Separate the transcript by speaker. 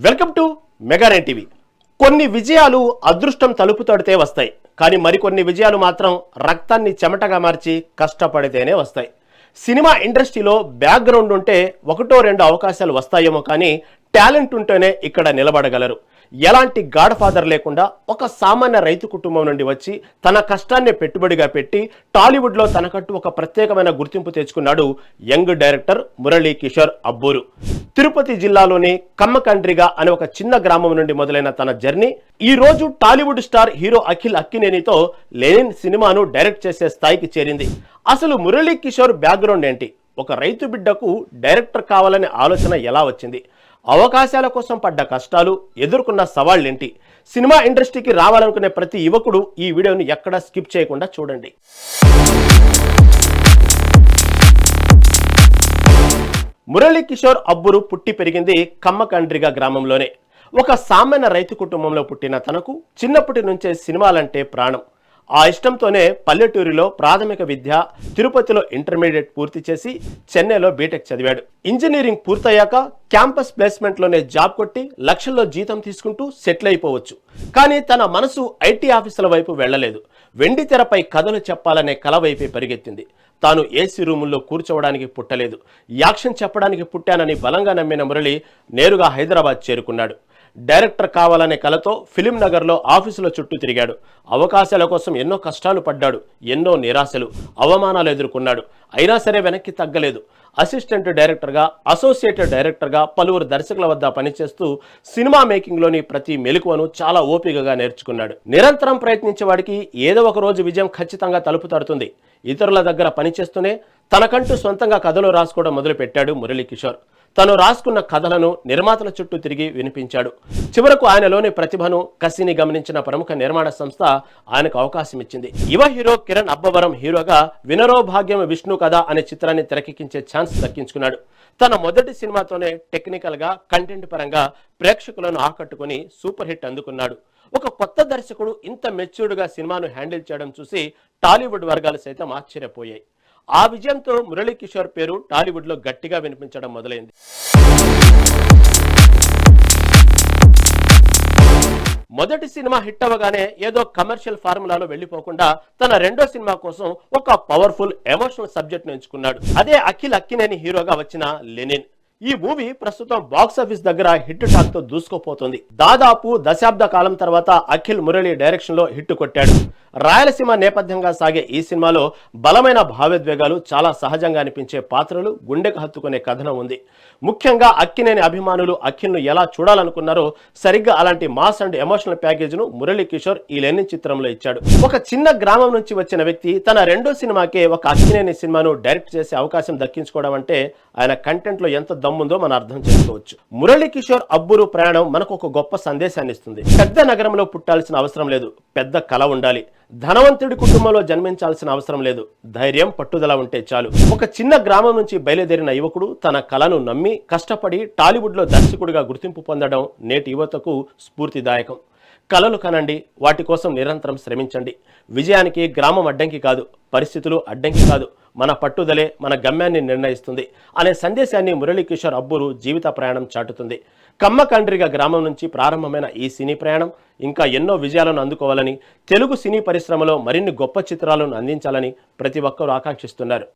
Speaker 1: Welcome to mega nine TV. కొన్ని విజయాలు అదృష్టం తలుపు తడితే వస్తాయి, కానీ మరికొన్ని విజయాలు మాత్రం రక్తాన్ని చెమటగా మార్చి కష్టపడితేనే వస్తాయి. సినిమా ఇండస్ట్రీలో బ్యాక్గ్రౌండ్ ఉంటే ఒకటో రెండు అవకాశాలు వస్తాయేమో, కానీ టాలెంట్ ఉంటేనే ఇక్కడ నిలబడగలరు. ఎలాంటి గాడ్ ఫాదర్ లేకుండా ఒక సామాన్య రైతు కుటుంబం నుండి వచ్చి తన కష్టాన్ని పెట్టుబడిగా పెట్టి టాలీవుడ్లో తనకంటూ ఒక ప్రత్యేకమైన గుర్తింపు తెచ్చుకున్నాడు యంగ్ డైరెక్టర్ మురళీ కిషోర్ అబ్బూరు. తిరుపతి జిల్లాలోని కమ్మకండ్రిగా అనే ఒక చిన్న గ్రామం నుండి మొదలైన తన జర్నీ ఈ రోజు టాలీవుడ్ స్టార్ హీరో అఖిల్ అక్కినేనితో లెనిన్ సినిమాను డైరెక్ట్ చేసే స్థాయికి చేరింది. అసలు మురళీ కిషోర్ బ్యాక్గ్రౌండ్ ఏంటి? ఒక రైతు బిడ్డకు డైరెక్టర్ కావాలనే ఆలోచన ఎలా వచ్చింది? అవకాశాల కోసం పడ్డ కష్టాలు, ఎదుర్కొన్న సవాళ్ళేంటి? సినిమా ఇండస్ట్రీకి రావాలనుకునే ప్రతి యువకుడు ఈ వీడియోని ఎక్కడా స్కిప్ చేయకుండా చూడండి. మురళీ కిషోర్ అబ్బూరు పుట్టి పెరిగింది కమ్మకండ్రిగా గ్రామంలోనే. ఒక సామాన్య రైతు కుటుంబంలో పుట్టిన తనకు చిన్నప్పటి నుంచే సినిమాలంటే ప్రాణం. ఆ ఇష్టంతోనే పల్లెటూరిలో ప్రాథమిక విద్య, తిరుపతిలో ఇంటర్మీడియట్ పూర్తి చేసి చెన్నైలో బీటెక్ చదివాడు. ఇంజనీరింగ్ పూర్తయ్యాక క్యాంపస్ ప్లేస్మెంట్లోనే జాబ్ కొట్టి లక్షల్లో జీతం తీసుకుంటూ సెటిల్ అయిపోవచ్చు. కానీ తన మనసు ఐటీ ఆఫీసుల వైపు వెళ్లలేదు. వెండి తెరపై కథలు చెప్పాలనే కల వైపే పరిగెత్తింది. తాను ఏసీ రూముల్లో కూర్చోవడానికి పుట్టలేదు, యాక్షన్ చెప్పడానికి పుట్టానని బలంగా నమ్మిన మురళి నేరుగా హైదరాబాద్ చేరుకున్నాడు. డైరెక్టర్ కావాలనే కలతో ఫిలిం నగర్లో ఆఫీసుల చుట్టూ తిరిగాడు. అవకాశాల కోసం ఎన్నో కష్టాలు పడ్డాడు, ఎన్నో నిరాశలు, అవమానాలు ఎదుర్కొన్నాడు. అయినా సరే వెనక్కి తగ్గలేదు. అసిస్టెంట్ డైరెక్టర్గా, అసోసియేట్ డైరెక్టర్గా పలువురు దర్శకుల వద్ద పనిచేస్తూ సినిమా మేకింగ్లోని ప్రతి మెలకువను చాలా ఓపికగా నేర్చుకున్నాడు. నిరంతరం ప్రయత్నించే వాడికి ఏదో ఒక రోజు విజయం ఖచ్చితంగా తలుపు తడుతుంది. ఇతరుల దగ్గర పనిచేస్తూనే తనకంటూ సొంతంగా కథలు రాసుకోవడం మొదలుపెట్టాడు మురళీ కిషోర్. తను రాసుకున్న కథలను నిర్మాతల చుట్టూ తిరిగి వినిపించాడు. చివరకు ఆయనలోని ప్రతిభను, కసిని గమనించిన ప్రముఖ నిర్మాణ సంస్థ ఆయనకు అవకాశం ఇచ్చింది. యువ హీరో కిరణ్ అబ్బవరం హీరోగా వినరో భాగ్యం విష్ణు కథ అనే చిత్రాన్ని తెరకెక్కించే ఛాన్స్ దక్కించుకున్నాడు. తన మొదటి సినిమాతోనే టెక్నికల్ గా, కంటెంట్ పరంగా ప్రేక్షకులను ఆకట్టుకుని సూపర్ హిట్ అందుకున్నాడు. ఒక కొత్త దర్శకుడు ఇంత మెచ్యూర్డ్ గా సినిమాను హ్యాండిల్ చేయడం చూసి టాలీవుడ్ వర్గాలు సైతం ఆశ్చర్యపోయాయి. ఆ విజయంతో మురళీ కిషోర్ పేరు టాలీవుడ్ లో గట్టిగా వినిపించడం మొదలైంది. మొదటి సినిమా హిట్ అవ్వగానే ఏదో కమర్షియల్ ఫార్ములాలో వెళ్లిపోకుండా తన రెండో సినిమా కోసం ఒక పవర్ఫుల్ ఎమోషనల్ సబ్జెక్ట్ ఎంచుకున్నాడు. అదే అఖిల్ అక్కినేని హీరోగా వచ్చిన లెనిన్. ఈ మూవీ ప్రస్తుతం బాక్స్ ఆఫీస్ దగ్గర హిట్ టాక్ తో దూసుకుపోతుంది. దాదాపు దశాబ్ద కాలం తర్వాత అఖిల్ మురళి డైరెక్షన్ లో హిట్ కొట్టాడు. రాయలసీమ నేపథ్యంగా సాగే ఈ సినిమాలో బలమైన భావోద్వేగాలు, చాలా సహజంగా అనిపించే పాత్రలు, గుండెకు హత్తుకునే కథనం ఉంది. ముఖ్యంగా అక్కినేని అభిమానులు అఖిల్ను ఎలా చూడాలనుకున్నారో సరిగ్గా అలాంటి మాస్ అండ్ ఎమోషనల్ ప్యాకేజ్ ను మురళీ కిషోర్ ఈ లెనిన్ చిత్రంలో ఇచ్చాడు. ఒక చిన్న గ్రామం నుంచి వచ్చిన వ్యక్తి తన రెండో సినిమాకే ఒక అక్కినేని సినిమాను డైరెక్ట్ చేసే అవకాశం దక్కించుకోవడం అంటే ఆయన కంటెంట్ లో ఎంత దమ్ముందో మనం అర్థం చేసుకోవచ్చు. మురళీ కిషోర్ అబ్బూరు ప్రయాణం మనకు ఒక గొప్ప సందేశాన్ని ఇస్తుంది. పెద్ద నగరంలో పుట్టాల్సిన అవసరం లేదు, పెద్ద కళ ఉండాలి. ధనవంతుడి కుటుంబంలో జన్మించాల్సిన అవసరం లేదు, ధైర్యం, పట్టుదల ఉంటే చాలు. ఒక చిన్న గ్రామం నుంచి బయలుదేరిన యువకుడు తన కళను నమ్మి కష్టపడి టాలీవుడ్ లో దర్శకుడిగా గుర్తింపు పొందడం నేటి యువతకు స్ఫూర్తిదాయకం. కళలు కనండి, వాటి కోసం నిరంతరం శ్రమించండి. విజయానికి గ్రామం అడ్డంకి కాదు, పరిస్థితులు అడ్డంకి కాదు, మన పట్టుదలే మన గమ్యాన్ని నిర్ణయిస్తుంది అనే సందేశాన్ని మురళీ కిషోర్ అబ్బూరు జీవిత ప్రయాణం చాటుతుంది. కమ్మకండ్రిగా గ్రామం నుంచి ప్రారంభమైన ఈ సినీ ప్రయాణం ఇంకా ఎన్నో విజయాలను అందుకోవాలని, తెలుగు సినీ పరిశ్రమలో మరిన్ని గొప్ప చిత్రాలను అందించాలని ప్రతి ఒక్కరూ ఆకాంక్షిస్తున్నారు.